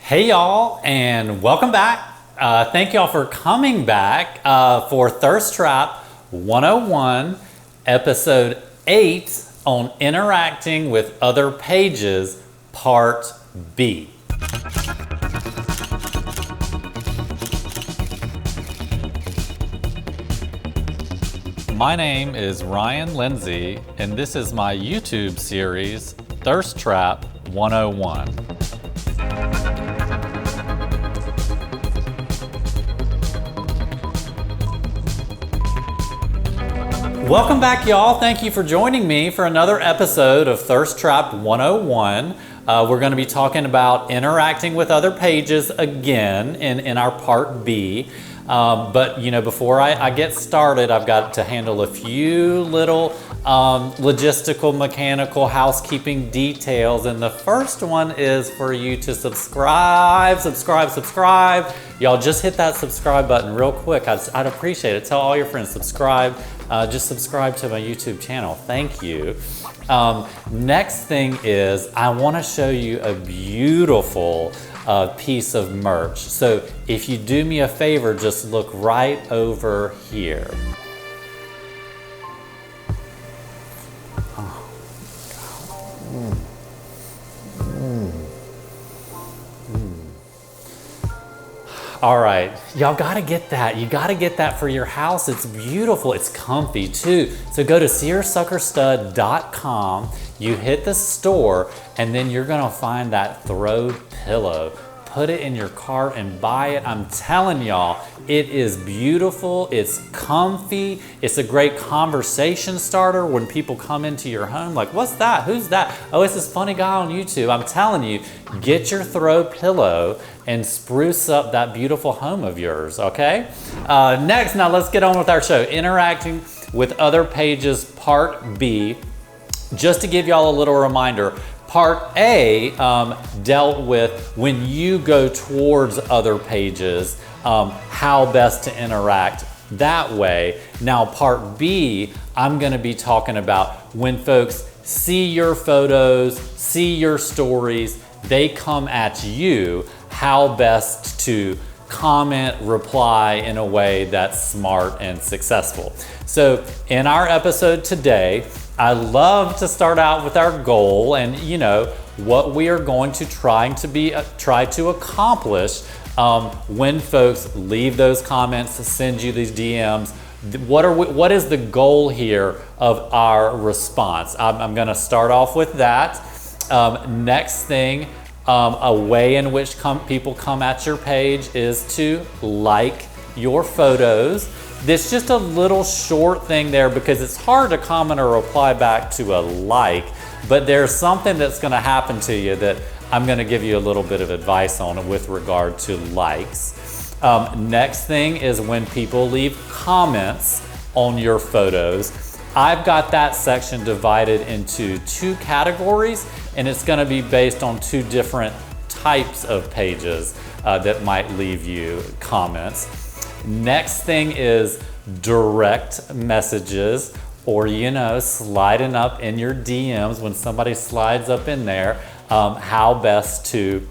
Hey y'all, and welcome back. Thank y'all for coming back for Thirst Trap 101, episode 8 on interacting with other pages, part B. My name is Ryan Lindsay, and this is my YouTube series, Thirst Trap 101. Welcome back, y'all. Thank you for joining me for another episode of Thirst Trap 101. We're going to be talking about interacting with other pages again in our part B. But before I get started, I've got to handle a few little logistical, mechanical, housekeeping details. And the first one is for you to subscribe. Y'all just hit that subscribe button real quick. I'd appreciate it. Tell all your friends, subscribe. Just subscribe to my YouTube channel. Thank you. Next thing is I want to show you a beautiful piece of merch. So if you do me a favor, just look right over here. All right, y'all gotta get that. You gotta get that for your house. It's beautiful, it's comfy too. So go to seersuckerstud.com, you hit the store, and then you're gonna find that throw pillow. Put it in your cart and buy it. I'm telling y'all, it is beautiful, it's comfy, it's a great conversation starter when people come into your home like, what's that? Who's that? Oh, it's this funny guy on YouTube. I'm telling you, get your throw pillow and spruce up that beautiful home of yours, okay? Next, now let's get on with our show. Interacting with other pages, part B. Just to give y'all a little reminder, part A dealt with when you go towards other pages, how best to interact that way. Now part B, I'm gonna be talking about when folks see your photos, see your stories, they come at you, how best to comment, reply in a way that's smart and successful. So in our episode today, I love to start out with our goal and what we are going to try to accomplish when folks leave those comments, send you these DMs. What is the goal here of our response? I'm going to start off with that. Next thing, a way in which people come at your page is to like your photos. There's just a little short thing there because it's hard to comment or reply back to a like, but there's something that's going to happen to you that I'm going to give you a little bit of advice on with regard to likes. Next thing is when people leave comments on your photos. I've got that section divided into two categories, and it's going to be based on two different types of pages that might leave you comments. Next thing is direct messages, or sliding up in your DMs when somebody slides up in there, how best to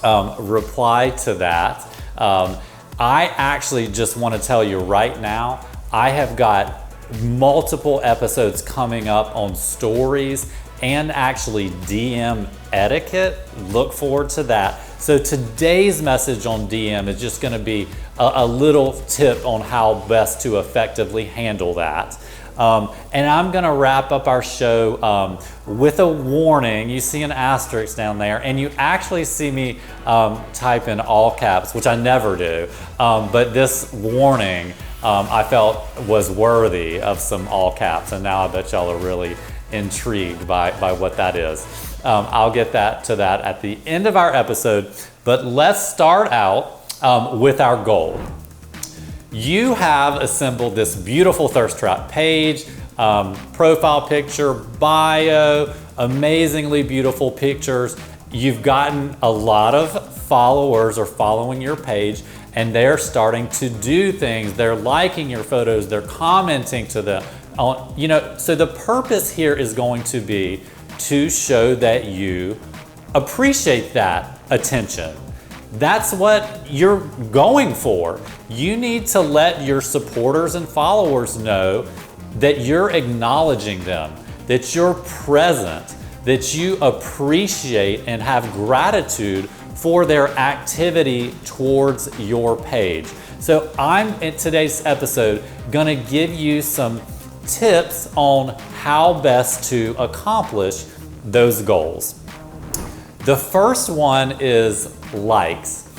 reply to that. I actually just want to tell you right now, I have got multiple episodes coming up on stories and actually DM etiquette. Look forward to that. So today's message on DM is just going to be a little tip on how best to effectively handle that. And I'm going to wrap up our show with a warning. You see an asterisk down there, and you actually see me type in all caps, which I never do. But this warning I felt was worthy of some all caps, and now I bet y'all are really intrigued by what that is. I'll get to that at the end of our episode, but let's start out with our goal. You have assembled this beautiful Thirst Trap page, profile picture, bio, amazingly beautiful pictures. You've gotten a lot of followers or following your page, and they're starting to do things. They're liking your photos, they're commenting to them. So the purpose here is going to be to show that you appreciate that attention. That's what you're going for. You need to let your supporters and followers know that you're acknowledging them, that you're present, that you appreciate and have gratitude for their activity towards your page. So I'm, in today's episode, gonna give you some tips on how best to accomplish those goals. The first one is likes.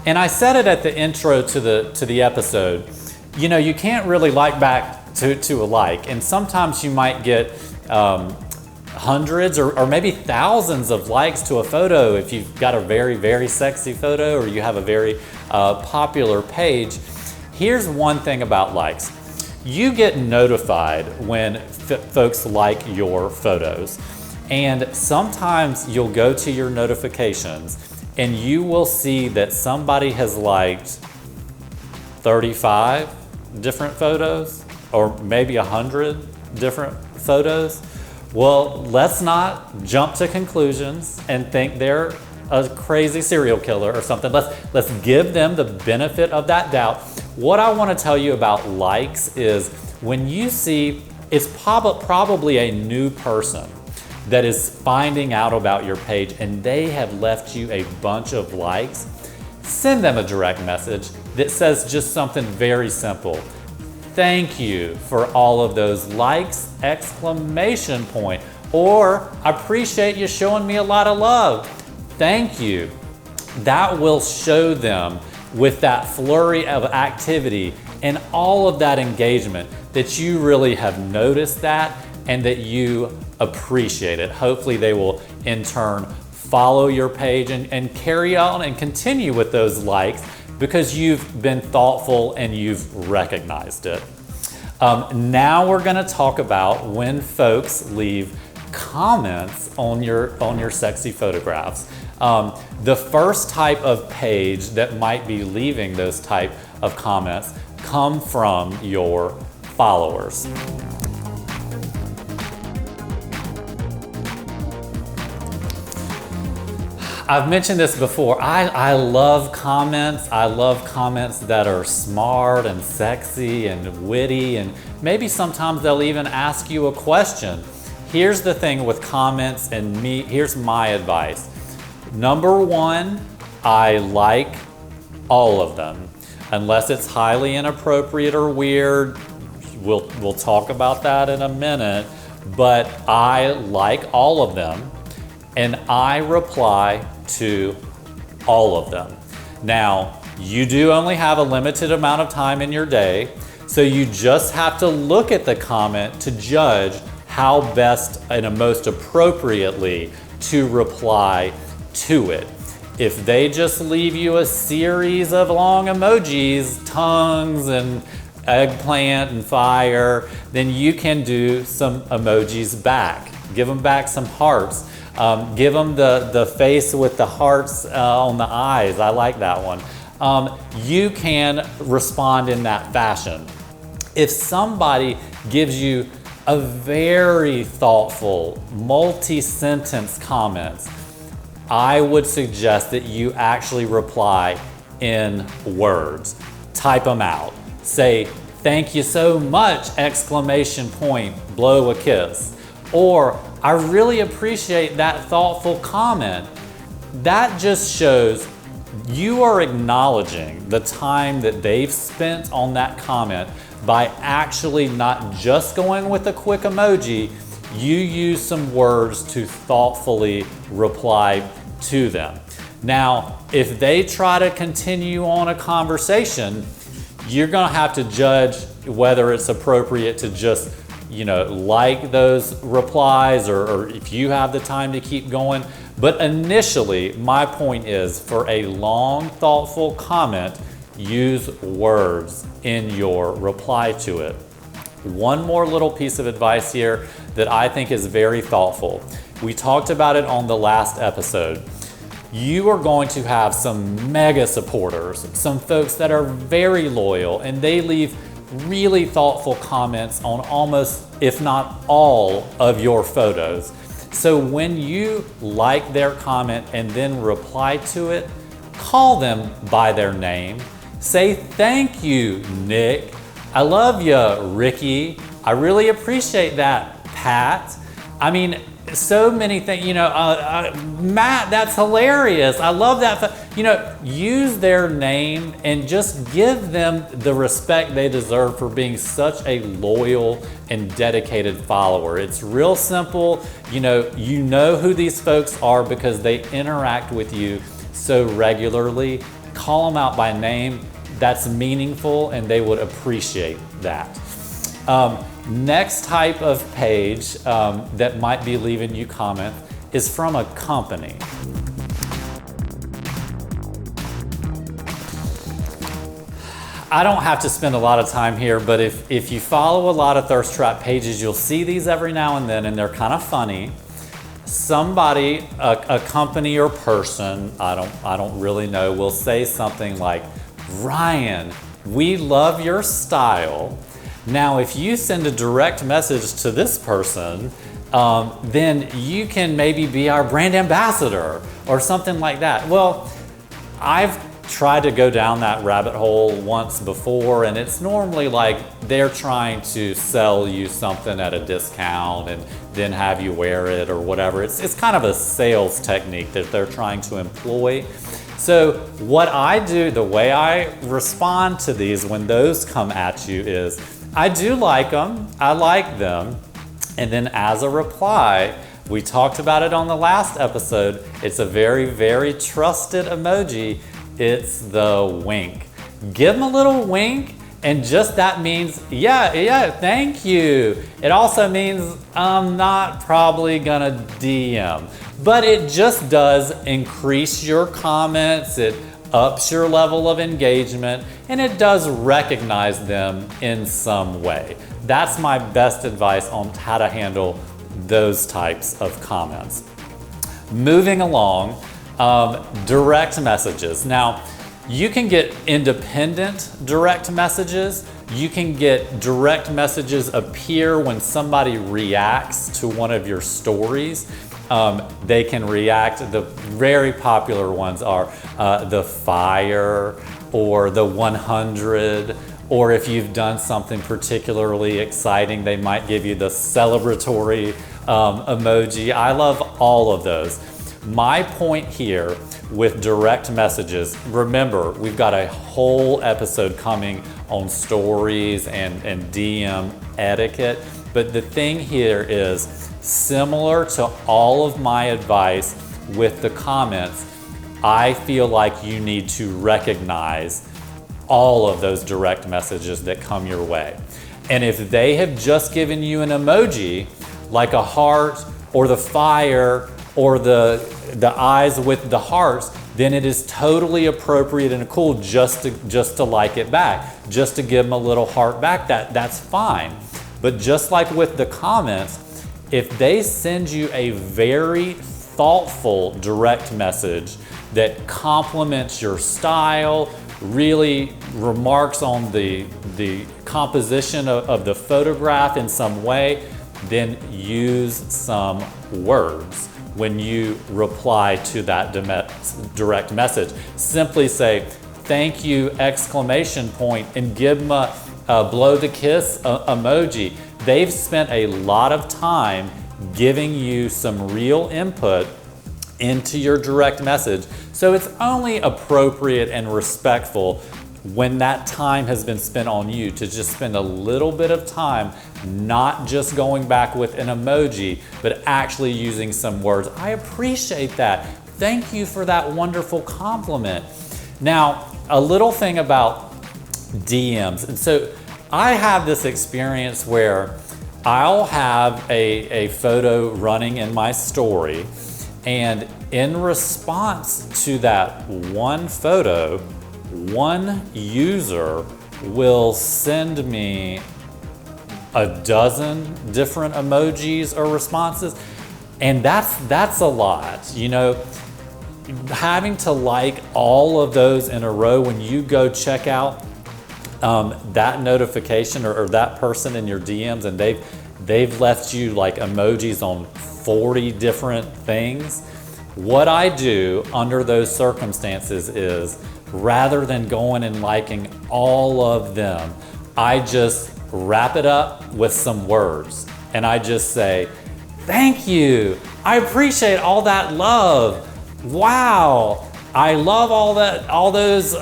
And I said it at the intro to the episode. You know, you can't really like back to a like, and sometimes you might get hundreds or maybe thousands of likes to a photo if you've got a very, very sexy photo or you have a very popular page. Here's one thing about likes. You get notified when folks like your photos. And sometimes you'll go to your notifications and you will see that somebody has liked 35 different photos or maybe 100 different photos. Well, let's not jump to conclusions and think they're a crazy serial killer or something. Let's give them the benefit of that doubt. What I want to tell you about likes is when you see it's probably a new person that is finding out about your page and they have left you a bunch of likes, send them a direct message that says just something very simple. Thank you for all of those likes, exclamation point. Or, I appreciate you showing me a lot of love. Thank you. That will show them with that flurry of activity and all of that engagement that you really have noticed that and that you appreciate it. Hopefully they will in turn follow your page and carry on and continue with those likes because you've been thoughtful and you've recognized it. Now we're gonna talk about when folks leave comments on your sexy photographs. The first type of page that might be leaving those type of comments come from your followers. I've mentioned this before. I love comments. I love comments that are smart and sexy and witty, and maybe sometimes they'll even ask you a question. Here's the thing with comments and me, here's my advice. Number one, I like all of them. Unless it's highly inappropriate or weird, we'll talk about that in a minute, but I like all of them and I reply to all of them. Now, you do only have a limited amount of time in your day, so you just have to look at the comment to judge how best and most appropriately to reply to it. If they just leave you a series of long emojis, tongues and eggplant and fire, then you can do some emojis back. Give them back some hearts. Give them the face with the hearts on the eyes. I like that one. You can respond in that fashion. If somebody gives you a very thoughtful, multi-sentence comment, I would suggest that you actually reply in words. Type them out. Say, thank you so much, exclamation point, blow a kiss. Or, I really appreciate that thoughtful comment. That just shows you are acknowledging the time that they've spent on that comment by actually not just going with a quick emoji, you use some words to thoughtfully reply to them. Now, if they try to continue on a conversation, you're gonna have to judge whether it's appropriate to just like those replies or if you have the time to keep going. But initially, my point is for a long, thoughtful comment, use words in your reply to it. One more little piece of advice here that I think is very thoughtful. We talked about it on the last episode. You are going to have some mega supporters, some folks that are very loyal, and they leave really thoughtful comments on almost, if not all, of your photos. So when you like their comment and then reply to it, call them by their name. Say thank you, Nick. I love you, Ricky. I really appreciate that, Pat. I mean, so many things, Matt, that's hilarious. I love that. Use their name and just give them the respect they deserve for being such a loyal and dedicated follower. It's real simple. You know who these folks are because they interact with you so regularly. Call them out by name. That's meaningful and they would appreciate that. Next type of page that might be leaving you comment is from a company. I don't have to spend a lot of time here, but if you follow a lot of thirst trap pages, you'll see these every now and then, and they're kind of funny. Somebody, a company or person, I don't really know, will say something like, Ryan, we love your style. Now, if you send a direct message to this person, then you can maybe be our brand ambassador or something like that. Well, I've tried to go down that rabbit hole once before, and it's normally like they're trying to sell you something at a discount and then have you wear it or whatever. It's kind of a sales technique that they're trying to employ. So what I do, the way I respond to these when those come at you is, I do like them, I like them, and then as a reply, we talked about it on the last episode, it's a very, very trusted emoji, it's the wink. Give them a little wink, and just that means, yeah, thank you. It also means I'm not probably gonna DM, but it just does increase your comments, it ups your level of engagement, and it does recognize them in some way. That's my best advice on how to handle those types of comments. Moving along, direct messages. Now, you can get independent direct messages. You can get direct messages appear when somebody reacts to one of your stories. They can react. The very popular ones are the fire or the 100, or if you've done something particularly exciting, they might give you the celebratory emoji. I love all of those. My point here with direct messages, remember, we've got a whole episode coming on stories and DM etiquette, but the thing here is, similar to all of my advice with the comments, I feel like you need to recognize all of those direct messages that come your way. And if they have just given you an emoji, like a heart or the fire or the eyes with the hearts, then it is totally appropriate and cool just to like it back, just to give them a little heart back. That's fine. But just like with the comments, if they send you a very thoughtful direct message that complements your style, really remarks on the composition of the photograph in some way, then use some words when you reply to that direct message. Simply say, thank you, exclamation point, and give them a blow the kiss emoji. They've spent a lot of time giving you some real input into your direct message. So it's only appropriate and respectful when that time has been spent on you to just spend a little bit of time not just going back with an emoji, but actually using some words. I appreciate that. Thank you for that wonderful compliment. Now, a little thing about DMs. And so I have this experience where I'll have a photo running in my story, and in response to that one photo, one user will send me a dozen different emojis or responses, and that's a lot. You know, having to like all of those in a row when you go check out that notification or that person in your DMs, and they've left you like emojis on 40 different things, what I do under those circumstances is, rather than going and liking all of them, I just wrap it up with some words. And I just say, thank you. I appreciate all that love. Wow. I love all those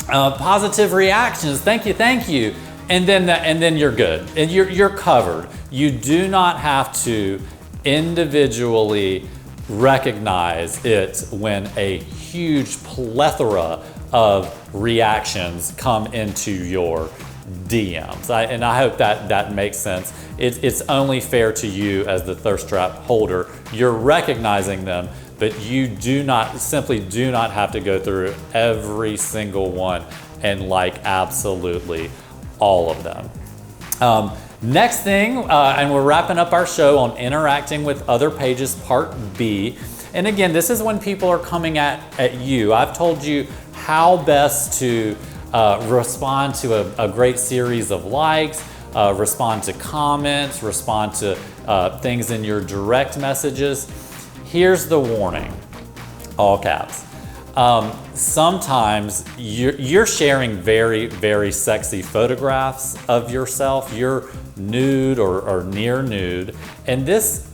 positive reactions. Thank you, thank you. And then you're good. And you're covered. You do not have to individually recognize it when a huge plethora of reactions come into your DMs. And I hope that makes sense. It's only fair to you as the thirst trap holder. You're recognizing them, but you simply do not have to go through every single one and like absolutely all of them. Next thing, and we're wrapping up our show on interacting with other pages, part B. And again, this is when people are coming at you. I've told you how best to respond to a great series of likes, respond to comments, respond to things in your direct messages. Here's the warning, all caps. Sometimes you're sharing very, very sexy photographs of yourself. You're nude or near nude, and this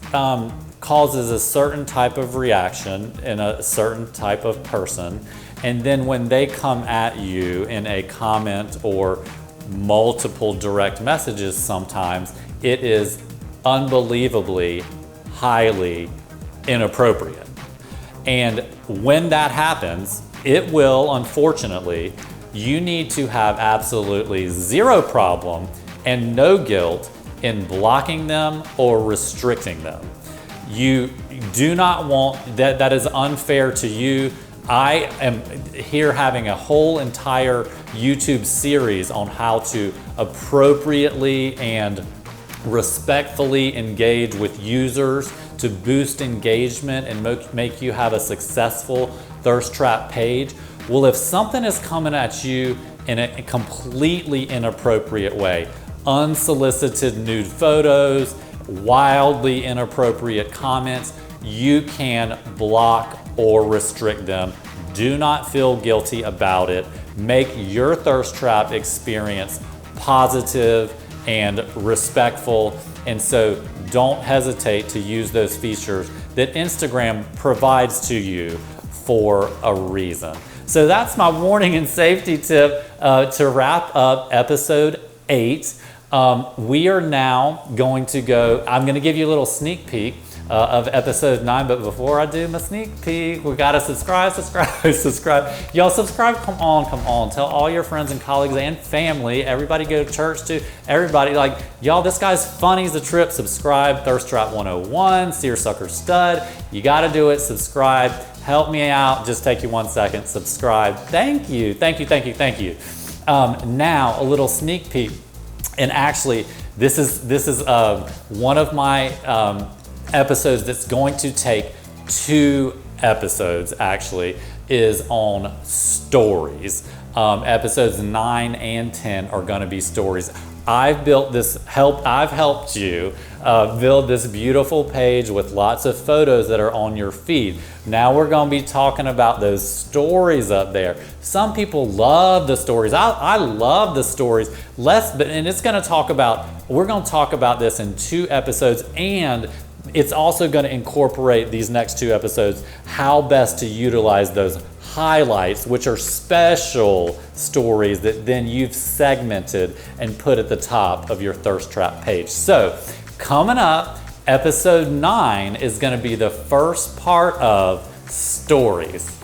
causes a certain type of reaction in a certain type of person. And then when they come at you in a comment or multiple direct messages, sometimes it is unbelievably highly inappropriate. And when that happens, it will, unfortunately, you need to have absolutely zero problem and no guilt in blocking them or restricting them. You do not want that. That is unfair to you. I am here having a whole entire YouTube series on how to appropriately and respectfully engage with users to boost engagement and make you have a successful thirst trap page. Well, if something is coming at you in a completely inappropriate way, unsolicited nude photos, wildly inappropriate comments, you can block or restrict them. Do not feel guilty about it. Make your thirst trap experience positive and respectful. And so don't hesitate to use those features that Instagram provides to you for a reason. So that's my warning and safety tip to wrap up episode 8. We are now going to go, I'm going to give you a little sneak peek of episode 9, but before I do my sneak peek, we gotta subscribe. Y'all subscribe, come on. Tell all your friends and colleagues and family, everybody go to church to, everybody, like, y'all, this guy's funny as a trip. Subscribe, Thirst Trap 101, Seersucker Stud. You gotta do it, subscribe. Help me out, just take you 1 second, subscribe. Thank you. Now, a little sneak peek. And actually, this is one of my episodes that's going to take 2 episodes, actually, is on stories. Episodes 9 and 10 are going to be stories. I've helped you build this beautiful page with lots of photos that are on your feed. Now we're going to be talking about those stories up there. Some people love the stories. I love the stories. And it's going to talk about, we're going to talk about this in 2 episodes, and it's also going to incorporate these next 2 episodes, how best to utilize those highlights, which are special stories that then you've segmented and put at the top of your thirst trap page. So coming up, episode 9 is going to be the first part of stories.